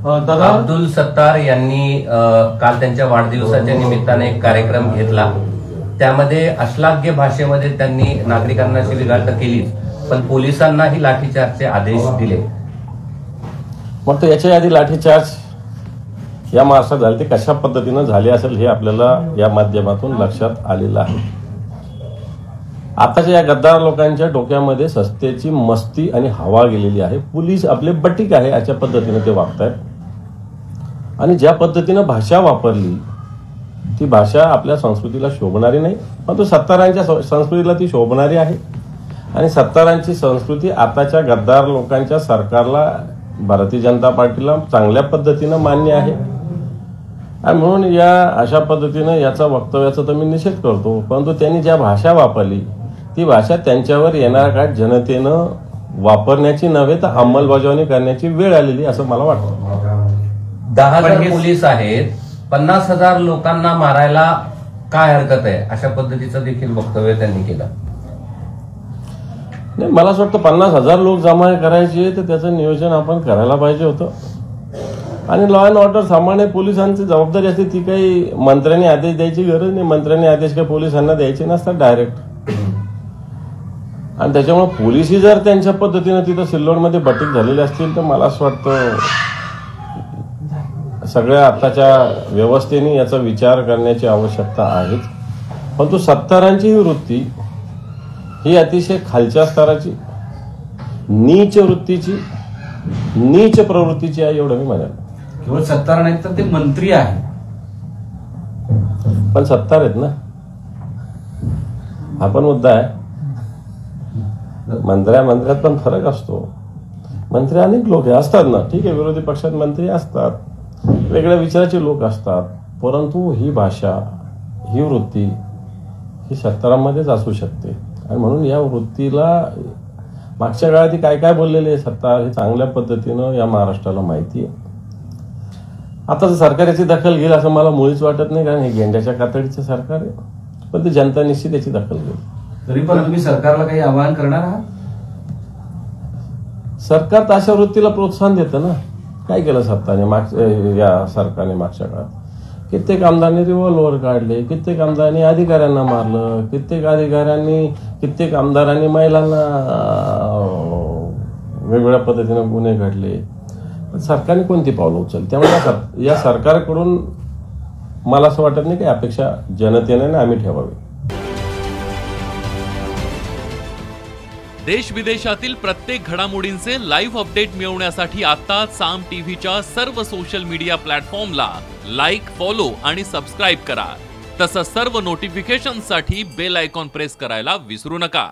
दादा अब्दुल सत्तार यांनी काल त्यांच्या वाढदिवसाच्या निमित्ताने एक कार्यक्रम घेतला। त्यामध्ये अश्लाघ्य भाषेमध्ये त्यांनी नागरिकांना शिवीगाळ केली, पण पोलिसांनाही लाठीचार्जचे आदेश दिले। मग तो याच्या आधी लाठीचार्ज या महाराष्ट्रात झाले ते कशा पद्धतीने झाले असेल हे आपल्याला या माध्यमातून लक्षात आलेलं आहे। आताच्या या गद्दार लोकांच्या डोक्यामध्ये सस्त्याची मस्ती आणि हवा गेलेली आहे। पोलीस आपले बटीक आहे अशा पद्धतीने ते वागतायत आणि ज्या पद्धतीने भाषा वापरली ती भाषा आपल्या संस्कृतीला शोभणारी नाही, परंतु सत्तारांच्या संस्कृतीला ती शोभणारी आहे। आणि सत्तारांची संस्कृती आताच्या गद्दार लोकांच्या सरकारला, भारतीय जनता पार्टीला चांगल्या पद्धतीने मान्य आहे आणि म्हणून या अशा पद्धतीने याचा वक्तव्याचा तर मी निषेध करतो। परंतु त्यांनी ज्या भाषा वापरली ती भाषा त्यांच्यावर येणाऱ्या काळात जनतेनं वापरण्याची नव्हे तर अंमलबजावणी करण्याची वेळ आलेली असं मला वाटतं। 10,000 पोलीस आहेत, 50,000 लोकांना मारायला काय हरकत आहे अशा पद्धतीचं देखील वक्तव्य त्यांनी केलं। नाही, मला असं वाटतं 50,000 लोक जमा करायचे तर त्याचं नियोजन आपण करायला पाहिजे होतं आणि लॉ अँड ऑर्डर सांभाळणे पोलिसांची जबाबदारी असते। ती काही मंत्र्यांनी आदेश द्यायची गरज नाही, मंत्र्यांनी आदेश काही पोलिसांना द्यायचे नसतात डायरेक्ट। आणि त्याच्यामुळे पोलिसही जर त्यांच्या पद्धतीने तिथं सिल्लोडमध्ये बटीक झालेले असतील तर मला असं वाटतं सगळ्या आताच्या व्यवस्थेने याचा विचार करण्याची आवश्यकता आहेच। परंतु सत्तारांची ही वृत्ती ही अतिशय खालच्या स्तराची, नीच वृत्तीची, नीच प्रवृत्तीची आहे एवढं मी म्हणेन। केवळ सत्तार नाही तर ते मंत्री आहे, पण सत्तार आहेत ना, हा पण मुद्दा आहे। मंत्र्यात पण फरक असतो। मंत्री अनेक लोक असतात ना, ठीक आहे, विरोधी पक्षात मंत्री असतात, वेगळ्या विचाराचे लोक असतात, परंतु ही भाषा, ही वृत्ती ही सत्तारांमध्येच असू शकते आणि म्हणून या वृत्तीला मागच्या काळात काय काय बोललेले सत्तार हे चांगल्या पद्धतीनं या महाराष्ट्राला माहिती आहे। आताचं सरकार याची दखल घेईल असं मला मुळीच वाटत नाही, कारण हे गेंड्याच्या कातडीचं सरकार आहे, पण ते जनता निश्चित याची दखल घेईल। तरी पण तुम्ही सरकारला काही आवाहन करणार आहात? सरकार तर अशा वृत्तीला प्रोत्साहन देतं ना। काय केलं सत्ताने या सरकारने मागच्या काळात? कित्येक आमदारांनी रिव्हॉल्वर काढले, कित्येक आमदारांनी अधिकाऱ्यांना मारलं, कित्येक आमदारांनी महिलांना वेगवेगळ्या पद्धतीने गुन्हे घडले। सरकारने कोणती पावलं उचलली? त्यामुळे या सरकारकडून मला असं वाटत नाही की अपेक्षा जनतेने आम्ही ठेवावी। देश विदेशातील प्रत्येक घडामोडींचे लाईव्ह अपडेट मिळवण्यासाठी आता साम टीव्हीच्या सर्व सोशल मीडिया प्लॅटफॉर्मला लाईक, फॉलो आणि सबस्क्राईब करा। तसंच सर्व नोटिफिकेशनसाठी बेल आयकॉन प्रेस करायला विसरू नका।